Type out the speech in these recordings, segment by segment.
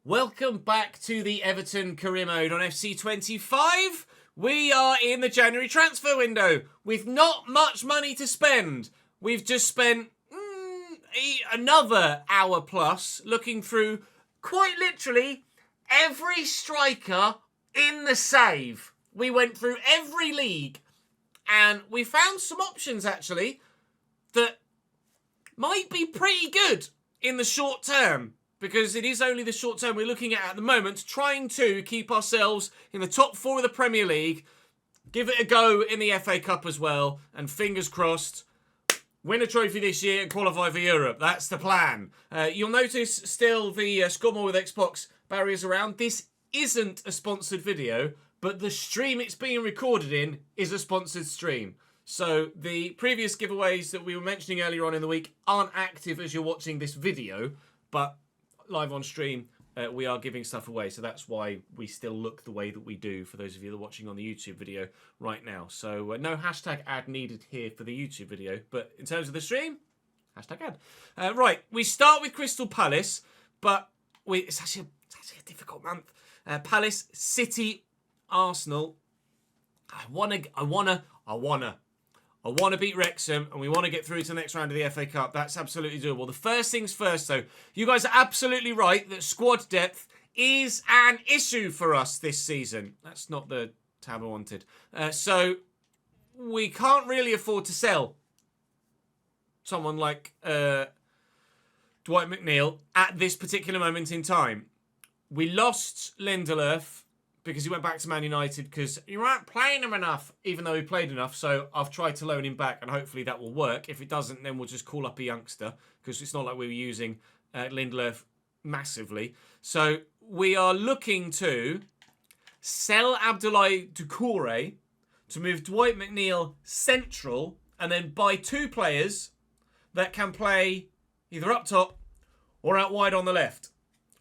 Welcome back to the Everton Career Mode on FC25. We are in the January transfer window with not much money to spend. We've just spent another hour plus looking through quite literally every striker in the save. We went through every league and we found some options actually that might be pretty good in the short term. Because it is only the short term we're looking at the moment, trying to keep ourselves in the top four of the Premier League, give it a go in the FA Cup as well, and fingers crossed, win a trophy this year and qualify for Europe. That's the plan. You'll notice still the Score More with Xbox barriers around. This isn't a sponsored video, but the stream it's being recorded in is a sponsored stream. So the previous giveaways that we were mentioning earlier on in the week aren't active as you're watching this video, but live on stream, we are giving stuff away, so that's why we still look the way that we do for those of you that are watching on the YouTube video right now. So no hashtag ad needed here for the YouTube video, but in terms of the stream, hashtag ad. Right, we start with Crystal Palace, but it's actually a difficult month. Palace, City, Arsenal. I want to beat Wrexham and we want to get through to the next round of the FA Cup. That's absolutely doable. The first things first, though. You guys are absolutely right that squad depth is an issue for us this season. That's not the tab I wanted. So we can't really afford to sell someone like Dwight McNeil at this particular moment in time. We lost Lindelof because he went back to Man United because you weren't playing him enough, even though he played enough. So I've tried to loan him back, and hopefully that will work. If it doesn't, then we'll just call up a youngster because it's not like we were using Lindelof massively. So we are looking to sell Abdoulaye Doucouré to move Dwight McNeil central and then buy two players that can play either up top or out wide on the left.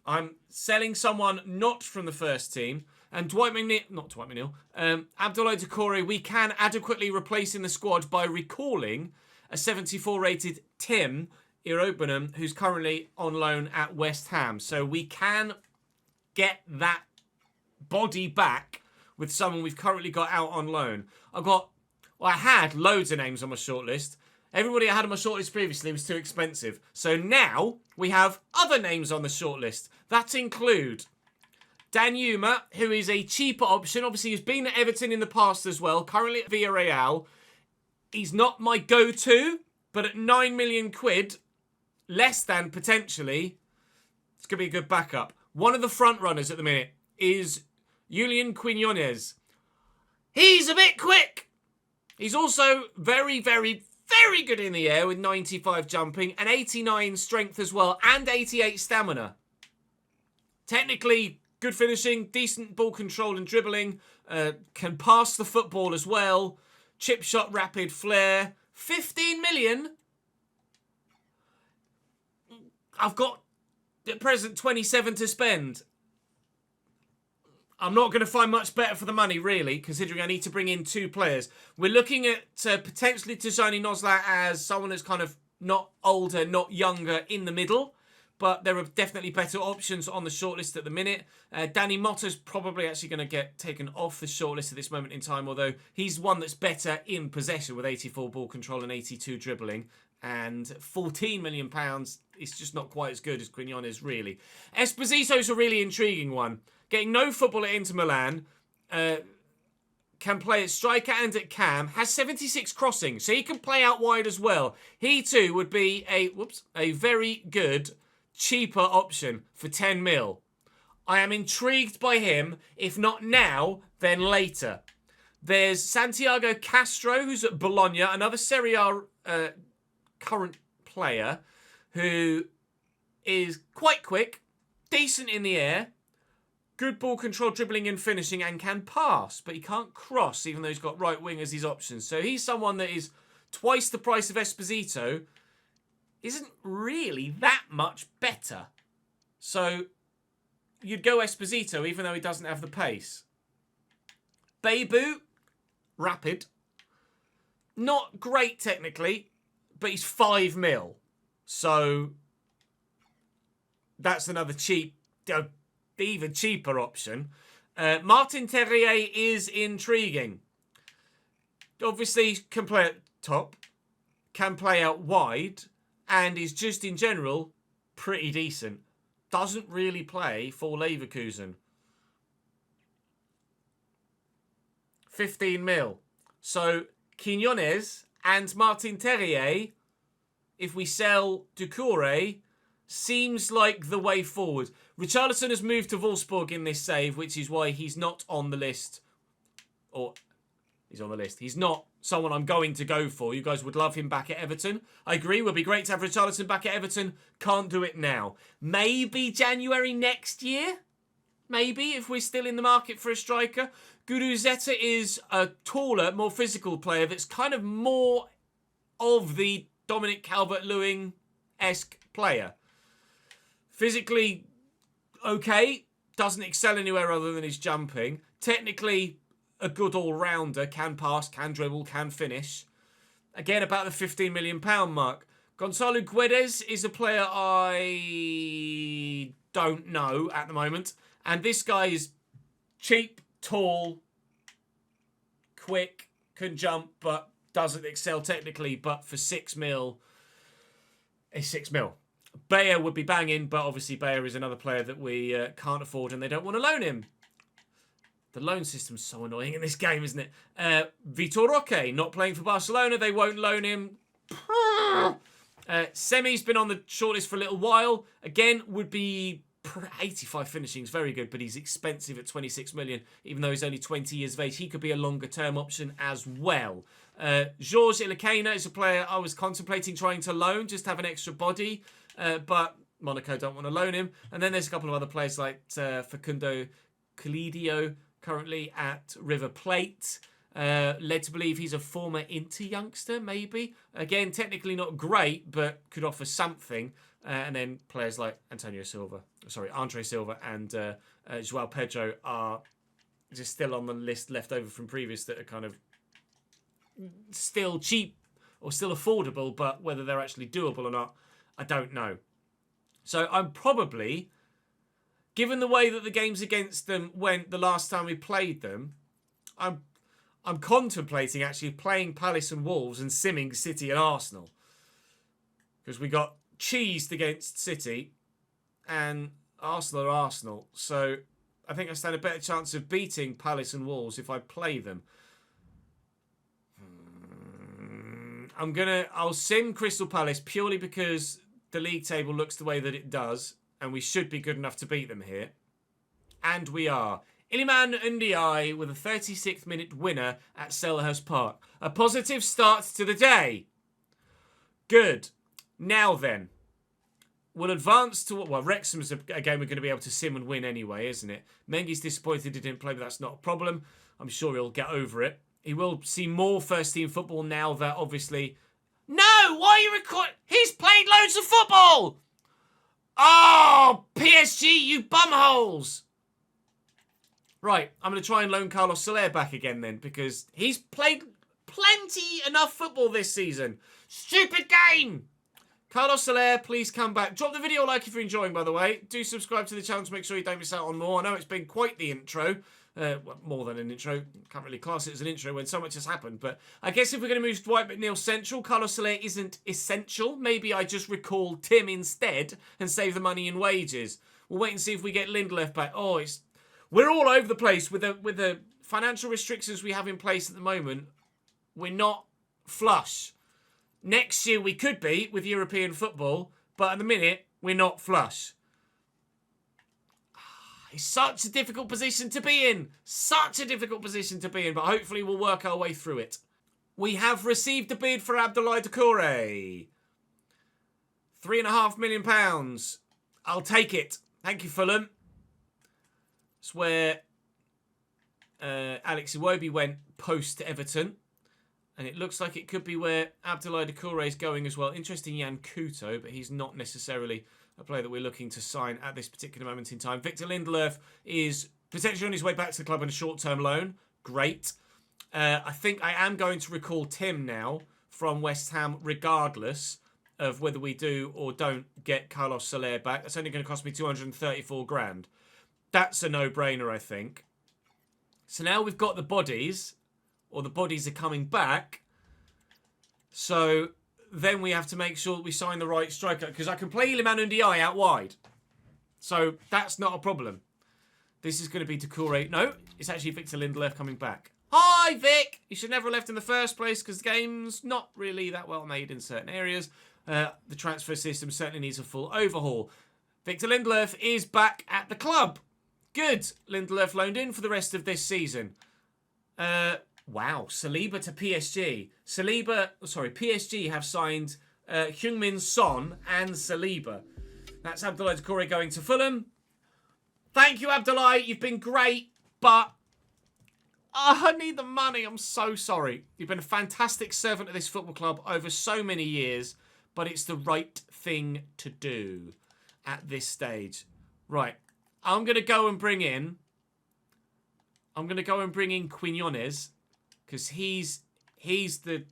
I'm selling someone not from the first team. And Abdoulaye Doucouré, we can adequately replace in the squad by recalling a 74 rated Tim Irobenham, who's currently on loan at West Ham. So we can get that body back with someone we've currently got out on loan. I had loads of names on my shortlist. Everybody I had on my shortlist previously was too expensive. So now we have other names on the shortlist. That include Dan Yuma, who is a cheaper option. Obviously, he's been at Everton in the past as well. Currently at Villarreal. He's not my go-to, but at 9 million quid, less than potentially, it's going to be a good backup. One of the front runners at the minute is Julian Quinones. He's a bit quick. He's also very, very, very good in the air with 95 jumping and 89 strength as well and 88 stamina. Technically, good finishing, decent ball control and dribbling, can pass the football as well, chip shot, rapid flair. 15 million. I've got at present 27 to spend. I'm not going to find much better for the money, really, considering I need to bring in two players. We're looking at potentially Tijani Noslat as someone that's kind of not older, not younger, in the middle. But there are definitely better options on the shortlist at the minute. Danny Motta's probably actually going to get taken off the shortlist at this moment in time, although he's one that's better in possession with 84 ball control and 82 dribbling. And £14 million is just not quite as good as Quinones, really. Esposito's a really intriguing one. Getting no football at Inter Milan, can play at striker and at cam, has 76 crossing, so he can play out wide as well. He too would be a very good cheaper option for 10 mil. I am intrigued by him. If not now, then later. There's Santiago Castro, who's at Bologna, another Serie A current player who is quite quick, decent in the air, good ball control, dribbling and finishing, and can pass, but he can't cross, even though he's got right wing as his options. So he's someone that is twice the price of Esposito, isn't really that much better. So you'd go Esposito even though he doesn't have the pace. Beibu, rapid. Not great technically, but he's 5 mil. So that's another cheap the even cheaper option. Martin Terrier is intriguing. Obviously, can play at top, can play out wide, and is just in general pretty decent. Doesn't really play for Leverkusen. 15 mil. So Quinones and Martin Terrier, if we sell Doucouré, seems like the way forward. Richarlison has moved to Wolfsburg in this save, which is why he's not on the list. Or, he's on the list. He's not someone I'm going to go for. You guys would love him back at Everton. I agree, would be great to have Richarlison back at Everton. Can't do it now. Maybe January next year? Maybe, if we're still in the market for a striker. Guruzeta is a taller, more physical player that's kind of more of the Dominic Calvert-Lewin-esque player. Physically, okay. Doesn't excel anywhere other than his jumping. Technically, a good all-rounder. Can pass, can dribble, can finish. Again, about the £15 million mark. Gonzalo Guedes is a player I don't know at the moment. And this guy is cheap, tall, quick, can jump, but doesn't excel technically. But for 6 mil, it's 6 mil. Bayer would be banging, but obviously Bayer is another player that we can't afford and they don't want to loan him. The loan system's so annoying in this game, isn't it? Vitor Roque, not playing for Barcelona. They won't loan him. Semi's been on the shortlist for a little while. Again, would be 85 finishing is very good, but he's expensive at 26 million, even though he's only 20 years of age. He could be a longer-term option as well. Georges Ilekena is a player I was contemplating trying to loan, just to have an extra body, but Monaco don't want to loan him. And then there's a couple of other players like Facundo Calidio, currently at River Plate. Led to believe he's a former Inter youngster, maybe. Again, technically not great, but could offer something. And then players like Andre Silva and Joao Pedro are just still on the list left over from previous that are kind of still cheap or still affordable, but whether they're actually doable or not, I don't know. So I'm probably, given the way that the games against them went the last time we played them, I'm contemplating actually playing Palace and Wolves and simming City and Arsenal. Because we got cheesed against City and Arsenal are Arsenal. So I think I stand a better chance of beating Palace and Wolves if I play them. I'll sim Crystal Palace purely because the league table looks the way that it does and we should be good enough to beat them here. And we are. Iliman Ndiaye with a 36th minute winner at Selhurst Park. A positive start to the day. Good. Now then, we'll advance to... Well, Wrexham's a game we're going to be able to sim and win anyway, isn't it? Mengi's disappointed he didn't play, but that's not a problem. I'm sure he'll get over it. He will see more first-team football now that, obviously... No! Why are you recording? He's played loads of football! Oh, PSG, you bumholes! Right, I'm going to try and loan Carlos Soler back again then, because he's played plenty enough football this season. Stupid game! Carlos Soler, please come back. Drop the video a like if you're enjoying, by the way. Do subscribe to the channel to make sure you don't miss out on more. I know it's been quite the intro. Well, more than an intro. Can't really class it as an intro when so much has happened. But I guess if we're going to move Dwight McNeil central, Carlos Soler isn't essential. Maybe I just recall Tim instead and save the money in wages. We'll wait and see if we get Lindelof back. Oh, we're all over the place with the financial restrictions we have in place at the moment. We're not flush. Next year we could be with European football, but at the minute we're not flush. It's such a difficult position to be in. Such a difficult position to be in, but hopefully we'll work our way through it. We have received a bid for Abdoulaye Doucouré. £3.5 million. I'll take it. Thank you, Fulham. It's where Alex Iwobi went post Everton. And it looks like it could be where Abdoulaye Doucouré is going as well. Interesting Jan Couto, but he's not necessarily a player that we're looking to sign at this particular moment in time. Victor Lindelof is potentially on his way back to the club on a short-term loan. Great. I think I am going to recall Tim now from West Ham, regardless of whether we do or don't get Carlos Soler back. That's only going to cost me 234 grand. That's a no-brainer, I think. So now we've got the bodies, or the bodies are coming back. So then we have to make sure that we sign the right striker, because I can play Iliman Ndiaye out wide. So that's not a problem. This is going to be Doucouré. No, it's actually Victor Lindelöf coming back. Hi, Vic! You should never have left in the first place, because the game's not really that well made in certain areas. The transfer system certainly needs a full overhaul. Victor Lindelöf is back at the club. Good. Lindelöf loaned in for the rest of this season. Wow. Saliba to PSG. PSG have signed Heung-min Son and Saliba. That's Abdoulaye Doucouré going to Fulham. Thank you, Abdoulaye. You've been great, but I need the money. I'm so sorry. You've been a fantastic servant of this football club over so many years, but it's the right thing to do at this stage. Right. I'm going to go and bring in Quinones, because he's the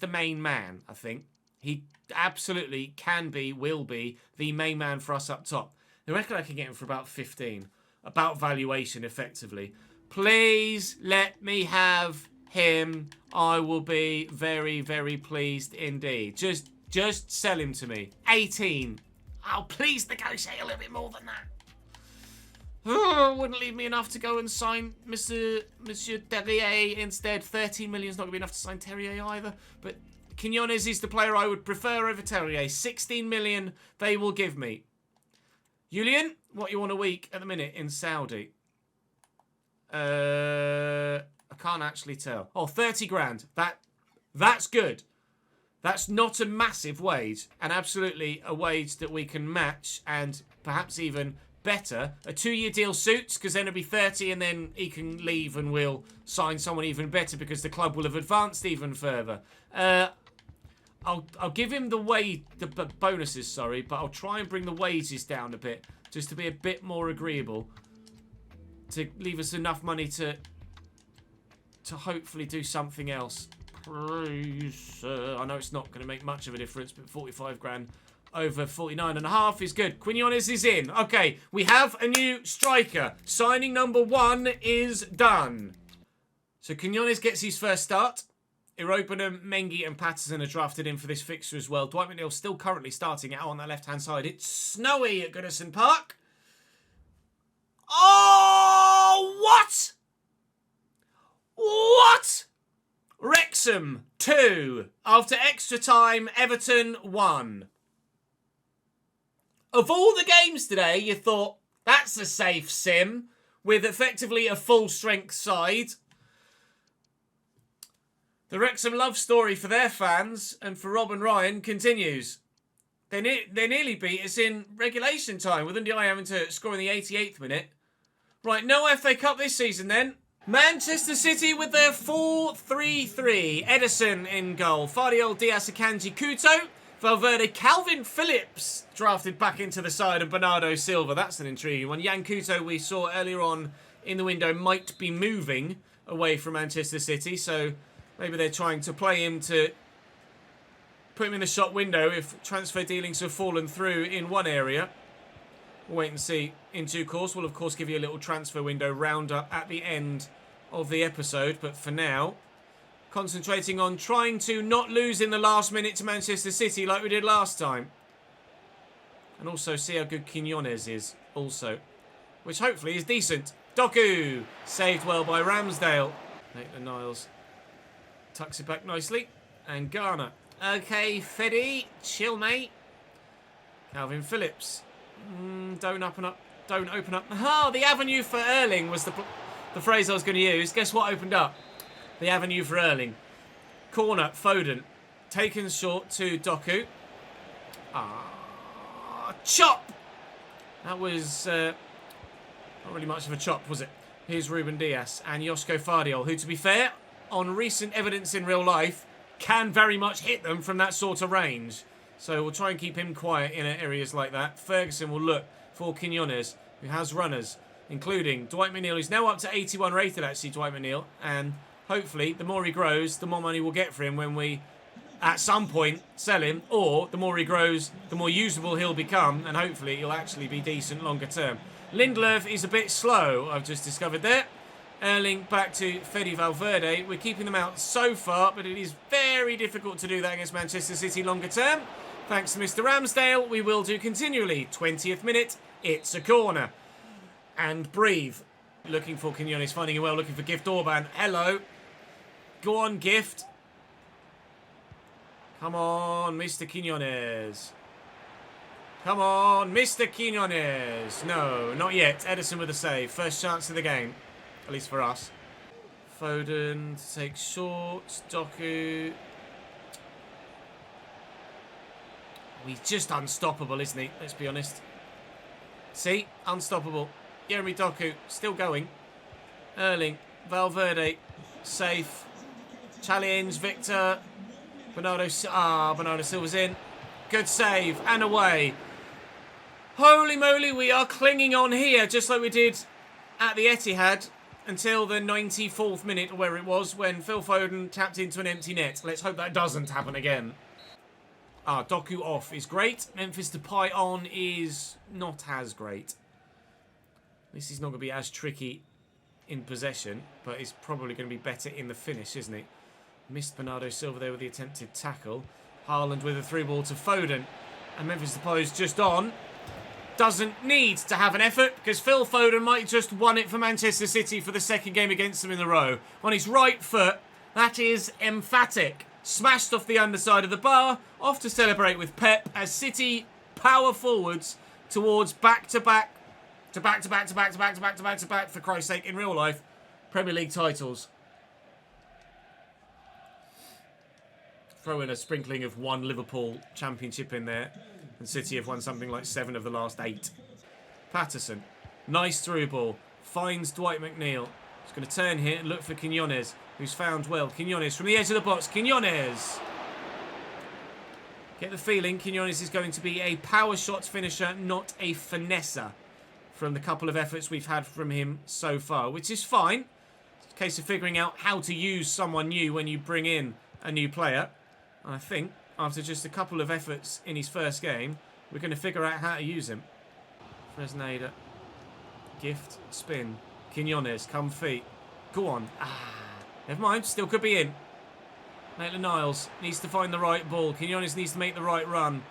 main man, I think. He absolutely can be, will be, the main man for us up top. I reckon I can get him for about 15. About valuation, effectively. Please let me have him. I will be very, very pleased indeed. Just sell him to me. 18. Oh, please negotiate a little bit more than that. Oh, wouldn't leave me enough to go and sign Monsieur Terrier instead. 13 million is not going to be enough to sign Terrier either. But Quinones is the player I would prefer over Terrier. 16 million they will give me. Julian, what you want a week at the minute in Saudi? I can't actually tell. Oh, 30 grand. That's good. That's not a massive wage, and absolutely a wage that we can match, and perhaps even better. A 2-year deal suits, because then it'll be 30 and then he can leave and we'll sign someone even better because the club will have advanced even further. I'll give him the bonuses, sorry, but I'll try and bring the wages down a bit just to be a bit more agreeable, to leave us enough money to hopefully do something else. Please, I know it's not going to make much of a difference, but 45 grand over 49.5 is good. Quinones is in. Okay, we have a new striker. Signing number 1 is done. So Quinones gets his first start. Iropenham, Mengi and Patterson are drafted in for this fixture as well. Dwight McNeil still currently starting out on that left-hand side. It's snowy at Goodison Park. Oh, what? What? Wrexham 2. After extra time, Everton 1. Of all the games today, you thought, that's a safe sim, with effectively a full-strength side. The Wrexham love story for their fans and for Rob and Ryan continues. They nearly beat us in regulation time, with Ndiaye having to score in the 88th minute. Right, no FA Cup this season then. Manchester City with their 4-3-3. Edison in goal. Fardiol, Diaz, Akanji, Couto. Valverde, Calvin Phillips drafted back into the side, and Bernardo Silva. That's an intriguing one. Yan Couto, we saw earlier on in the window, might be moving away from Manchester City, so maybe they're trying to play him to put him in the shop window if transfer dealings have fallen through in one area. We'll wait and see in due course. We'll, of course, give you a little transfer window roundup at the end of the episode. But for now, concentrating on trying to not lose in the last minute to Manchester City like we did last time. And also see how good Quinones is also, which hopefully is decent. Doku, saved well by Ramsdale. Nathan Niles tucks it back nicely. And Garner. Okay, Feddy, chill, mate. Calvin Phillips. Don't open up. Don't open up. Oh, the avenue for Erling was the phrase I was going to use. Guess what opened up? The avenue for Erling. Corner, Foden. Taken short to Doku. Chop! That was not really much of a chop, was it? Here's Ruben Diaz and Josko Fardiol, who, to be fair, on recent evidence in real life, can very much hit them from that sort of range. So we'll try and keep him quiet in areas like that. Ferguson will look for Quinones, who has runners, including Dwight McNeil, who's now up to 81 rated, actually, Dwight McNeil. And hopefully, the more he grows, the more money we'll get for him when we, at some point, sell him. Or, the more he grows, the more usable he'll become. And hopefully, he'll actually be decent longer term. Lindelöf is a bit slow, I've just discovered there. Erling back to Fede Valverde. We're keeping them out so far, but it is very difficult to do that against Manchester City longer term. Thanks to Mr. Ramsdale, we will do continually. 20th minute, it's a corner. And breathe. Looking for Quinones, finding it well, looking for Gift Orban. Hello. Go on, Gift. Come on, Mr. Quinones. Come on, Mr. Quinones. No, not yet. Ederson with a save. First chance of the game. At least for us. Foden to take short. Doku. He's just unstoppable, isn't he? Let's be honest. See? Unstoppable. Jeremy Doku. Still going. Erling. Valverde. Safe. Challenge. Victor. Bernardo Silva's in. Good save. And away. Holy moly, we are clinging on here, just like we did at the Etihad, until the 94th minute, or where it was, when Phil Foden tapped into an empty net. Let's hope that doesn't happen again. Doku off is great. Memphis Depay on is not as great. This is not going to be as tricky in possession, but it's probably going to be better in the finish, isn't it? Missed Bernardo Silva there with the attempted tackle. Haaland with a through ball to Foden. And Memphis Depay is just on. Doesn't need to have an effort, because Phil Foden might just won it for Manchester City for the second game against them in a row. On his right foot, that is emphatic. Smashed off the underside of the bar, off to celebrate with Pep as City power forwards towards back-to-back, for Christ's sake, in real life, Premier League titles. Throw in a sprinkling of one Liverpool championship in there. And City have won something like 7 of the last 8. Patterson. Nice through ball. Finds Dwight McNeil. He's going to turn here and look for Quinones, who's found well. Quinones from the edge of the box. Quinones. Get the feeling Quinones is going to be a power shots finisher, not a finesser, from the couple of efforts we've had from him so far, which is fine. It's a case of figuring out how to use someone new when you bring in a new player. I think after just a couple of efforts in his first game, we're going to figure out how to use him. Fresneda. Gift. Spin. Quinones. Come feet. Go on. Never mind. Still could be in. Maitland-Niles needs to find the right ball. Quinones needs to make the right run.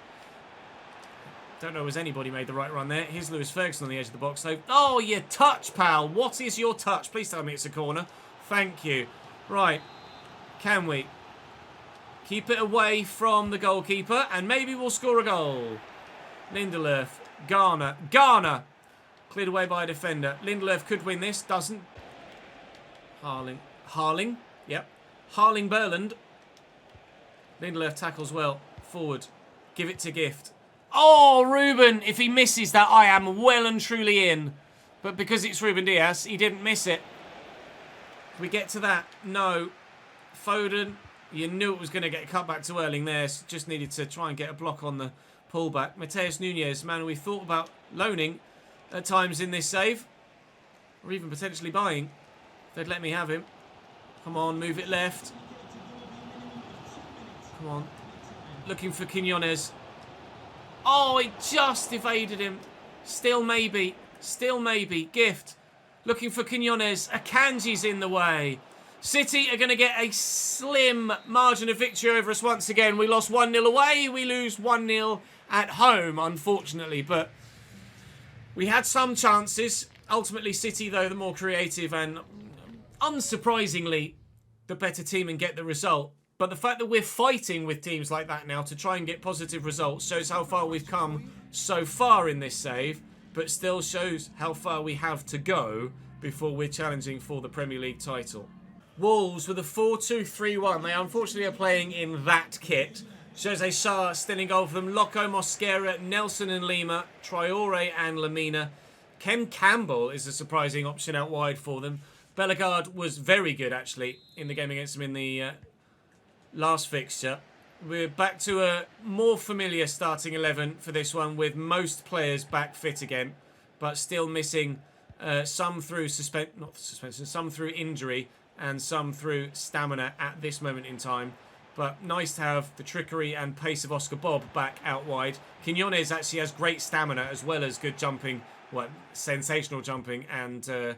Don't know has anybody made the right run there. Here's Lewis Ferguson on the edge of the box, though. Oh, your touch, pal. What is your touch? Please tell me it's a corner. Thank you. Right. Can we keep it away from the goalkeeper, and maybe we'll score a goal? Lindelöf. Garner. Cleared away by a defender. Lindelöf could win this. Doesn't. Harling. Yep. Harling-Berland. Lindelöf tackles well. Forward. Give it to Gift. Oh, Ruben. If he misses that, I am well and truly in. But because it's Ruben Dias, he didn't miss it. Can we get to that? No. Foden. You knew it was going to get cut back to Erling there. So just needed to try and get a block on the pullback. Mateus Nunes, man we thought about loaning at times in this save. Or even potentially buying. They'd let me have him. Come on, move it left. Come on. Looking for Quinones. Oh, it just evaded him. Still maybe. Gift. Looking for Quinones. Akanji's in the way. City are going to get a slim margin of victory over us once again. We lost 1-0 away. We lose 1-0 at home, unfortunately. But we had some chances. Ultimately, City, though, the more creative and, unsurprisingly, the better team and get the result. But the fact that we're fighting with teams like that now to try and get positive results shows how far we've come so far in this save, but still shows how far we have to go before we're challenging for the Premier League title. Wolves with a 4-2-3-1. They unfortunately are playing in that kit. Jose Sarr still in goal for them. Loco, Mosquera, Nelson and Lima, Traore and Lamina. Ken Campbell is a surprising option out wide for them. Bellegarde was very good, actually, in the game against them in the last fixture. We're back to a more familiar starting 11 for this one, with most players back fit again, but still missing some through some through injury and some through stamina at this moment in time. But nice to have the trickery and pace of Oscar Bob back out wide. Quinones actually has great stamina as well as good jumping sensational jumping and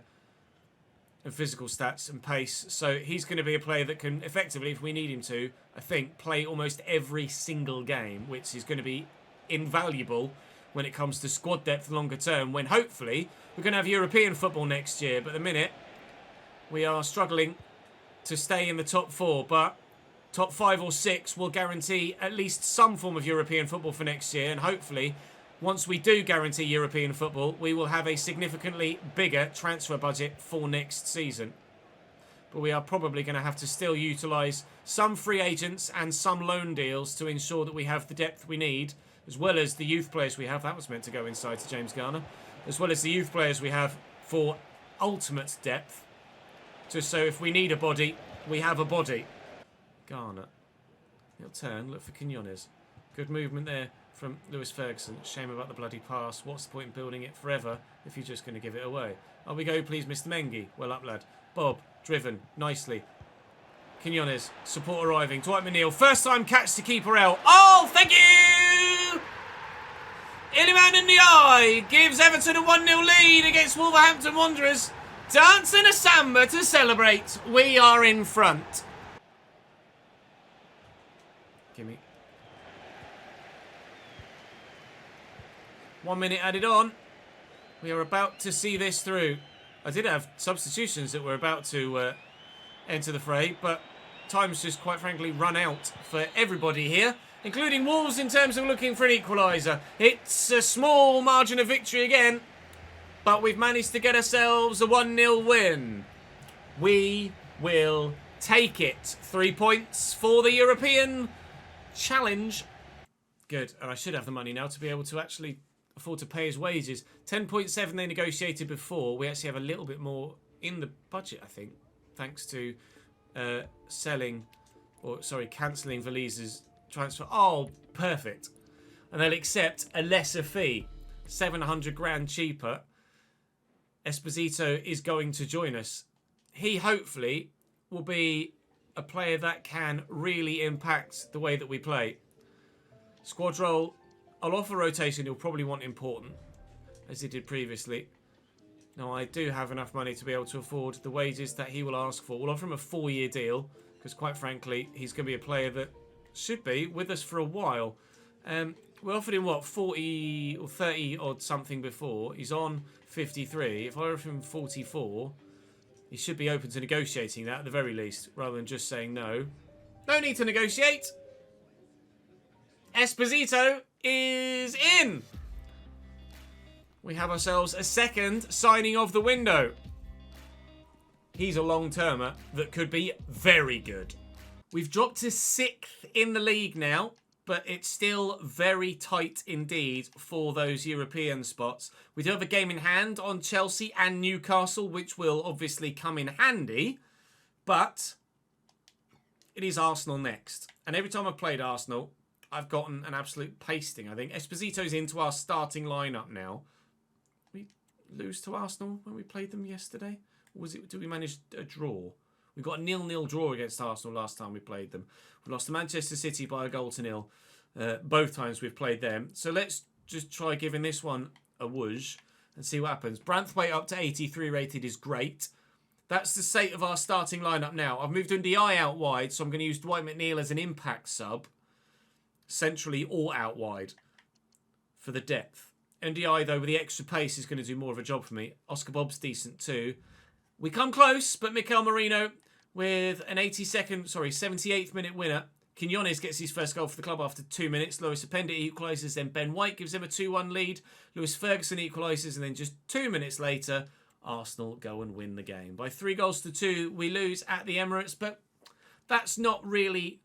physical stats and pace. So he's going to be a player that can effectively, if we need him to, I think, play almost every single game, which is going to be invaluable when it comes to squad depth longer term, when hopefully we're going to have European football next year. But at the minute, we are struggling to stay in the top 4, but top 5 or 6 will guarantee at least some form of European football for next year, and hopefully once we do guarantee European football, we will have a significantly bigger transfer budget for next season. But we are probably going to have to still utilise some free agents and some loan deals to ensure that we have the depth we need, as well as the youth players we have. That was meant to go inside to James Garner. As well as the youth players we have for ultimate depth. Just so if we need a body, we have a body. Garner. He'll turn, look for Quinones. Good movement there from Lewis Ferguson. Shame about the bloody pass. What's the point in building it forever if you're just going to give it away? On we go, please, Mr. Mengi. Well up, lad. Bob, driven nicely. Quinones, support arriving. Dwight McNeil, first time catch to keeper out. Oh, thank you! Iliman in the eye gives Everton a 1-0 lead against Wolverhampton Wanderers. Dancing a samba to celebrate. We are in front. Gimme. 1 minute added on. We are about to see this through. I did have substitutions that were about to enter the fray, but time's just quite frankly run out for everybody here, including Wolves in terms of looking for an equaliser. It's a small margin of victory again, but we've managed to get ourselves a 1-0 win. We will take it. 3 points for the European challenge. Good, and I should have the money now to be able to actually afford to pay his wages. 10.7 they negotiated before. We actually have a little bit more in the budget, I think, thanks to cancelling Valise's transfer. Oh, perfect. And they'll accept a lesser fee, 700 grand cheaper. Esposito is going to join us. He hopefully will be a player that can really impact the way that we play. Squad role, I'll offer rotation. He'll probably want important, as he did previously. Now, I do have enough money to be able to afford the wages that he will ask for. We'll offer him a 4-year deal, because quite frankly, he's going to be a player that should be with us for a while. We offered him, what, 40 or 30 odd something before. He's on 53. If I offer him 44, he should be open to negotiating that at the very least, rather than just saying no. No need to negotiate. Esposito is in. We have ourselves a second signing of the window. He's a long-termer that could be very good. We've dropped to 6th in the league now, but it's still very tight indeed for those European spots. We do have a game in hand on Chelsea and Newcastle, which will obviously come in handy, but it is Arsenal next. And every time I've played Arsenal, I've gotten an absolute pasting, I think. Esposito's into our starting lineup now. We lose to Arsenal when we played them yesterday? Or did we manage a draw? We got a 0-0 draw against Arsenal last time we played them. We lost to Manchester City by a 1-0. Both times we've played them. So let's just try giving this one a whoosh and see what happens. Branthwaite up to 83 rated is great. That's the state of our starting lineup now. I've moved Ndiaye out wide, so I'm going to use Dwight McNeil as an impact sub. Centrally or out wide for the depth. Ndiaye, though, with the extra pace is going to do more of a job for me. Oscar Bob's decent too. We come close, but Mikel Merino with an 78th minute winner. Quinones gets his first goal for the club after 2 minutes. Lois Openda equalises, then Ben White gives him a 2-1 lead. Lewis Ferguson equalises, and then just 2 minutes later, Arsenal go and win the game. By 3-2, we lose at the Emirates, but that's not really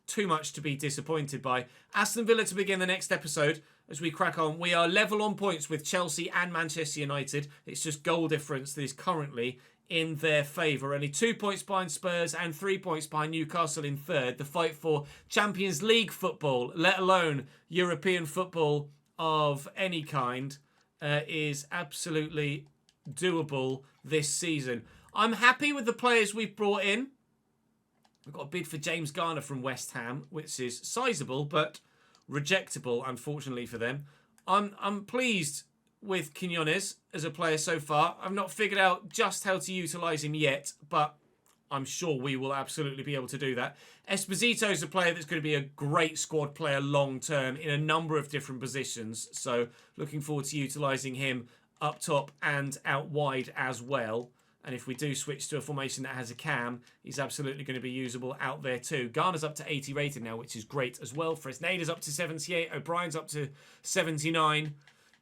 too much to be disappointed by. Aston Villa to begin the next episode as we crack on. We are level on points with Chelsea and Manchester United. It's just goal difference that is currently in their favour. Only 2 points behind Spurs and 3 points behind Newcastle in third. The fight for Champions League football, let alone European football of any kind, is absolutely doable this season. I'm happy with the players we've brought in. We've got a bid for James Garner from West Ham, which is sizable but rejectable, unfortunately for them. I'm pleased with Quinones as a player so far. I've not figured out just how to utilise him yet, but I'm sure we will absolutely be able to do that. Esposito is a player that's going to be a great squad player long term in a number of different positions. So looking forward to utilising him up top and out wide as well. And if we do switch to a formation that has a cam, he's absolutely going to be usable out there too. Garner's up to 80 rated now, which is great as well. Fresneda's up to 78. O'Brien's up to 79.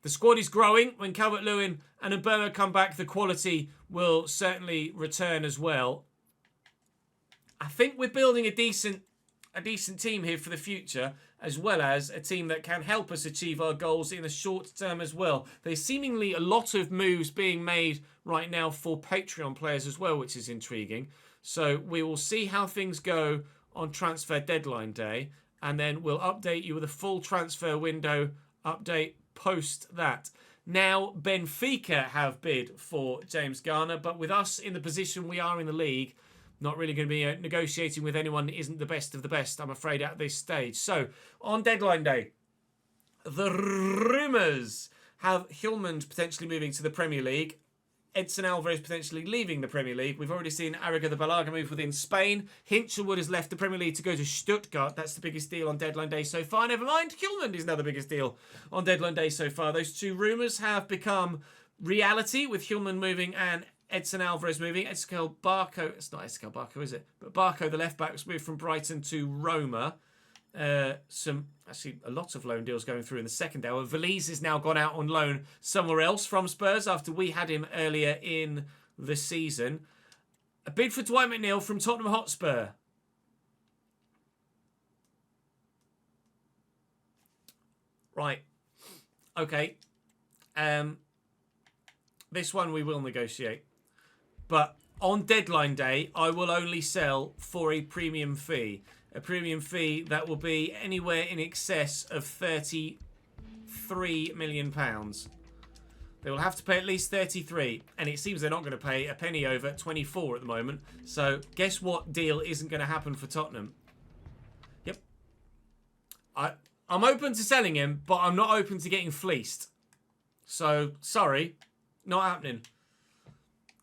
The squad is growing. When Calvert-Lewin and Mbeumo come back, the quality will certainly return as well. I think we're building a decent team here for the future, as well as a team that can help us achieve our goals in the short term as well. There's seemingly a lot of moves being made right now for Patreon players as well, which is intriguing. So we will see how things go on transfer deadline day, and then we'll update you with a full transfer window update post that. Now, Benfica have bid for James Garner, but with us in the position we are in the league, not really going to be negotiating with anyone that isn't the best of the best, I'm afraid, at this stage. So, on deadline day, the rumours have Hjulmand potentially moving to the Premier League. Edson Alvarez potentially leaving the Premier League. We've already seen Arriga the Balaga move within Spain. Hinchelwood has left the Premier League to go to Stuttgart. That's the biggest deal on deadline day so far. Never mind, Hjulmand is now the biggest deal on deadline day so far. Those two rumours have become reality, with Hjulmand moving and Edson Alvarez moving. Ezequiel Barco, it's not Ezequiel Barco, is it? But Barco, the left back, was moved from Brighton to Roma. Actually, a lot of loan deals going through in the second hour. Valise has now gone out on loan somewhere else from Spurs after we had him earlier in the season. A bid for Dwight McNeil from Tottenham Hotspur. Right. Okay. This one we will negotiate. But on deadline day, I will only sell for a premium fee. A premium fee that will be anywhere in excess of £33 million. They will have to pay at least 33, and it seems they're not going to pay a penny over 24 at the moment. So guess what deal isn't going to happen for Tottenham? Yep. I'm open to selling him, but I'm not open to getting fleeced. So, sorry, not happening.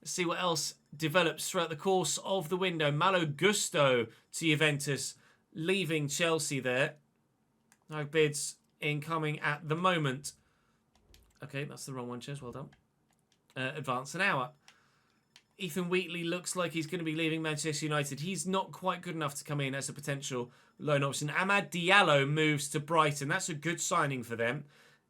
Let's see what else develops throughout the course of the window. Malo Gusto to Juventus, leaving Chelsea there. No bids incoming at the moment. Okay, that's the wrong one, Ches. Well done. Advance an hour. Ethan Wheatley looks like he's going to be leaving Manchester United. He's not quite good enough to come in as a potential loan option. Amad Diallo moves to Brighton. That's a good signing for them.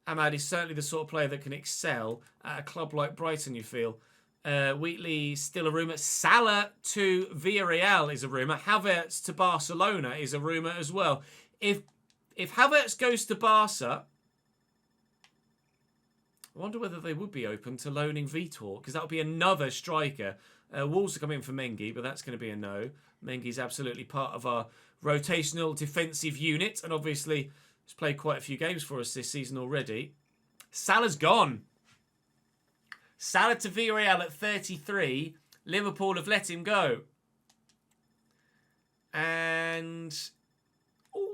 Amad is certainly the sort of player that can excel at a club like Brighton, you feel. Wheatley, still a rumour. Salah to Villarreal is a rumour. Havertz to Barcelona is a rumour as well. If Havertz goes to Barca, I wonder whether they would be open to loaning Vitor, because that would be another striker. Wolves are coming in for Mengi, but that's going to be a no. Mengi's absolutely part of our rotational defensive unit, and obviously he's played quite a few games for us this season already. Salah's gone. Salah to Villarreal at 33. Liverpool have let him go. And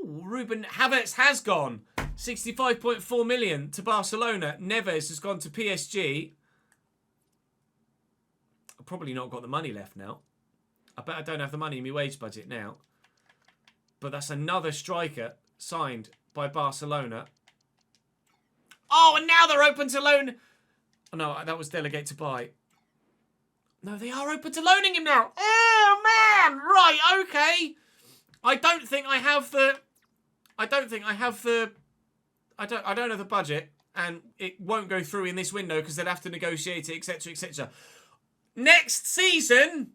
Ruben Havertz has gone. 65.4 million to Barcelona. Neves has gone to PSG. I've probably not got the money left now. I bet I don't have the money in my wage budget now. But that's another striker signed by Barcelona. Oh, and now they're open to loan. Oh, no, that was delegate to buy. No, they are open to loaning him now. Oh, man. Right, okay. I don't have the budget, and it won't go through in this window because they'll have to negotiate it, etc., etc. Next season,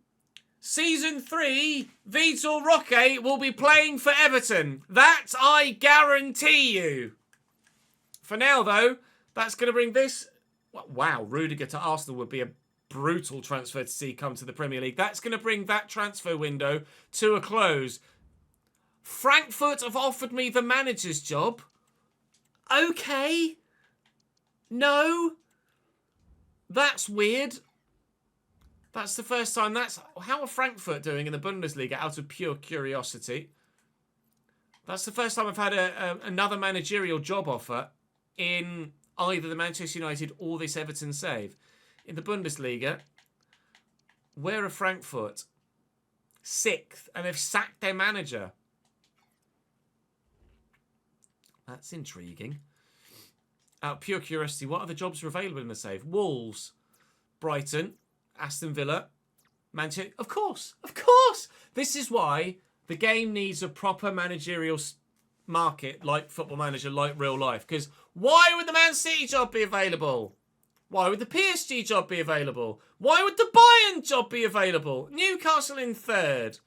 Season 3, Vitor Roque will be playing for Everton. That I guarantee you. For now, though, that's going to bring this... Wow, Rudiger to Arsenal would be a brutal transfer to see come to the Premier League. That's going to bring that transfer window to a close. Frankfurt have offered me the manager's job. Okay. No. That's weird. That's the first time how are Frankfurt doing in the Bundesliga, out of pure curiosity? That's the first time I've had another managerial job offer in either the Manchester United or this Everton save. In the Bundesliga, where are Frankfurt? 6th, and they've sacked their manager. That's intriguing. Out of pure curiosity, what other jobs are available in the save? Wolves, Brighton, Aston Villa, Manchester. Of course. This is why the game needs a proper managerial market, like Football Manager, like real life. Because why would the Man City job be available? Why would the PSG job be available? Why would the Bayern job be available? Newcastle in 3rd.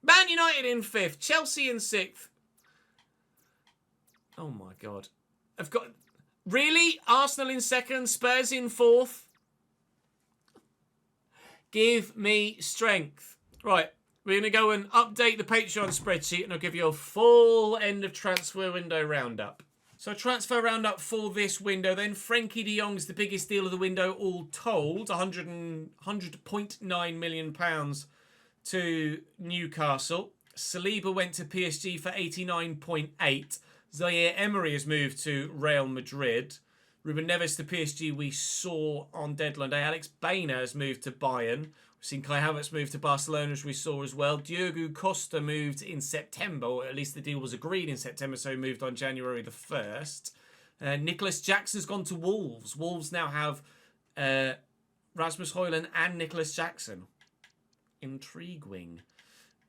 Man United in 5th. Chelsea in 6th. Oh my God. I've got... Really? Arsenal in 2nd, Spurs in 4th? Give me strength. Right. We're going to go and update the Patreon spreadsheet and I'll give you a full end of transfer window roundup. So transfer roundup for this window then. Frenkie de Jong's the biggest deal of the window all told. £100.9 million to Newcastle. Saliba went to PSG for 89.8. Zaire Emery has moved to Real Madrid. Ruben Neves to PSG we saw on deadline day. Alex Baena has moved to Bayern. We've seen Kai Havertz move to Barcelona, as we saw as well. Diogo Costa moved in September, or at least the deal was agreed in September, so he moved on January the 1st. Nicholas Jackson's gone to Wolves. Wolves now have Rasmus Højlund and Nicholas Jackson. Intriguing.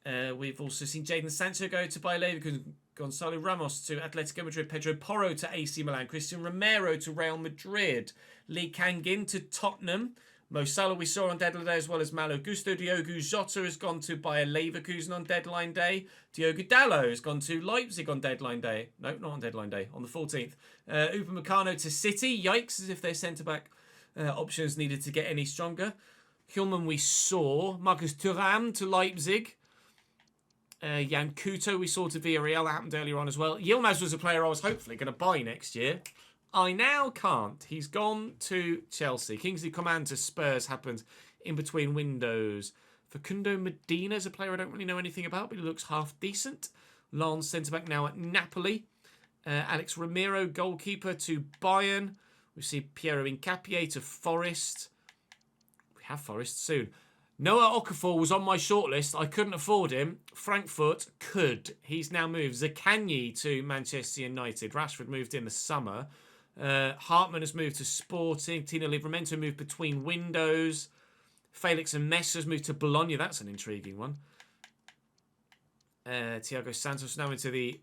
We've also seen Jadon Sancho go to Bayer Leverkusen, Gonzalo Ramos to Atletico Madrid, Pedro Porro to AC Milan, Christian Romero to Real Madrid, Lee Kangin to Tottenham, Mo Salah we saw on deadline day, as well as Malo Gusto. Diogo Jota has gone to Bayer Leverkusen on deadline day. Diogo Dalot has gone to Leipzig on deadline day. No, not on deadline day, on the 14th. Upamecano to City. Yikes, as if their centre-back options needed to get any stronger. Hillman we saw. Marcus Thuram to Leipzig. Jan Couto we saw to Villarreal. That happened earlier on as well. Yilmaz was a player I was hopefully going to buy next year. I now can't. He's gone to Chelsea. Kingsley Coman to Spurs happened in between windows. Facundo Medina is a player I don't really know anything about, but he looks half decent. Lens centre-back now at Napoli. Alex Ramiro, goalkeeper, to Bayern. We see Piero Hincapié to Forest. We have Forest soon. Noah Okafor was on my shortlist. I couldn't afford him. Frankfurt could. He's now moved. Zakanyi to Manchester United. Rashford moved in the summer. Hartman has moved to Sporting. Tino Livramento moved between windows. Felix and Messer has moved to Bologna. That's an intriguing one. Thiago Santos now into the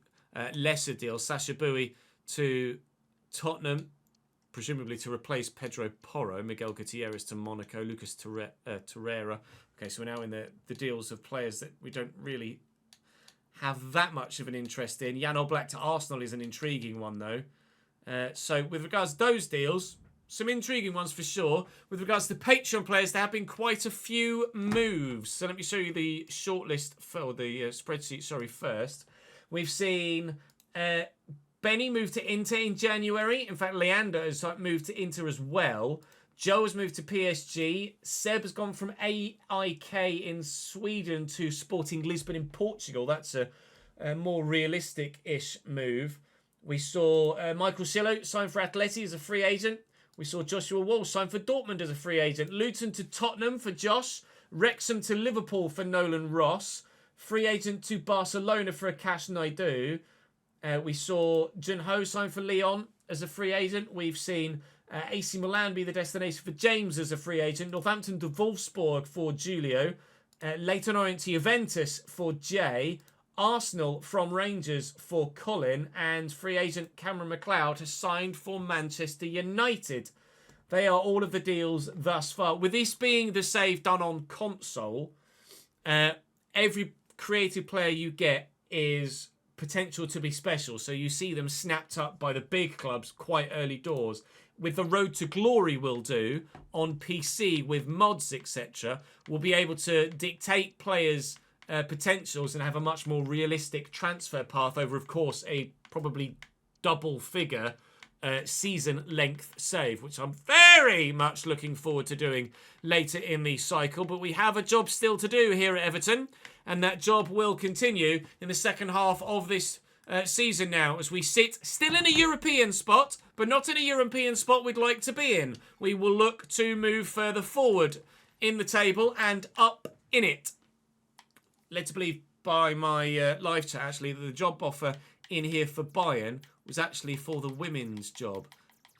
lesser deal. Sasha Bowie to Tottenham, presumably to replace Pedro Porro. Miguel Gutierrez to Monaco. Lucas Torreira. Okay, so we're now in the deals of players that we don't really have that much of an interest in. Jan Oblak to Arsenal is an intriguing one, though. So with regards to those deals, some intriguing ones for sure. With regards to Patreon players, there have been quite a few moves. So let me show you the shortlist, or the spreadsheet, first. We've seen Benny moved to Inter in January. In fact, Leander has moved to Inter as well. Joe has moved to PSG. Seb has gone from AIK in Sweden to Sporting Lisbon in Portugal. That's a more realistic-ish move. We saw Michael Sillo sign for Atleti as a free agent. We saw Joshua Wall sign for Dortmund as a free agent. Luton to Tottenham for Josh. Wrexham to Liverpool for Nolan Ross. Free agent to Barcelona for Akash Naidoo. We saw Junho sign for Lyon as a free agent. We've seen AC Milan be the destination for James as a free agent. Northampton to Wolfsburg for Julio. Leyton Orient to Juventus for Jay. Arsenal from Rangers for Colin, and free agent Cameron McLeod has signed for Manchester United. They are all of the deals thus far. With this being the save done on console, every creative player you get is potential to be special. So you see them snapped up by the big clubs quite early doors. With the Road to Glory we'll do on PC with mods, etc., we'll be able to dictate players' potentials and have a much more realistic transfer path over, of course, a probably double figure season length save, which I'm very much looking forward to doing later in the cycle. But we have a job still to do here at Everton, and that job will continue in the second half of this season now, as we sit still in a European spot, but not in a European spot we'd like to be in. We will look to move further forward in the table and up in it. Led to believe by my live chat, actually, that the job offer in here for Bayern was actually for the women's job.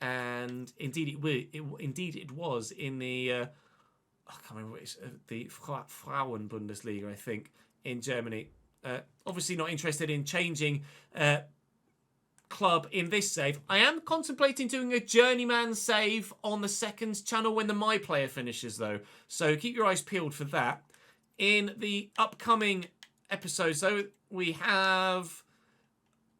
And indeed it was in the, I can't remember what it's, the Frauen Bundesliga, I think, in Germany. Obviously not interested in changing club in this save. I am contemplating doing a journeyman save on the second channel when the My Player finishes, though. So keep your eyes peeled for that. In the upcoming episodes, though, we have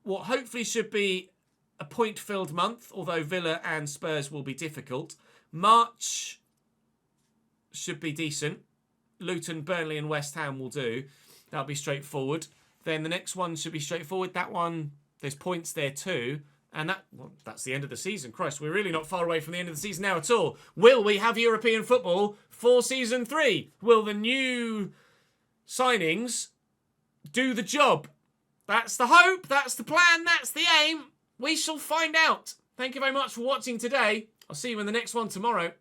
what hopefully should be a point-filled month, although Villa and Spurs will be difficult. March should be decent. Luton, Burnley and West Ham will do. That'll be straightforward. Then the next one should be straightforward. That one, there's points there too. And that's the end of the season. Christ, we're really not far away from the end of the season now at all. Will we have European football for Season 3? Will the new signings do the job? That's the hope. That's the plan. That's the aim. We shall find out. Thank you very much for watching today. I'll see you in the next one tomorrow.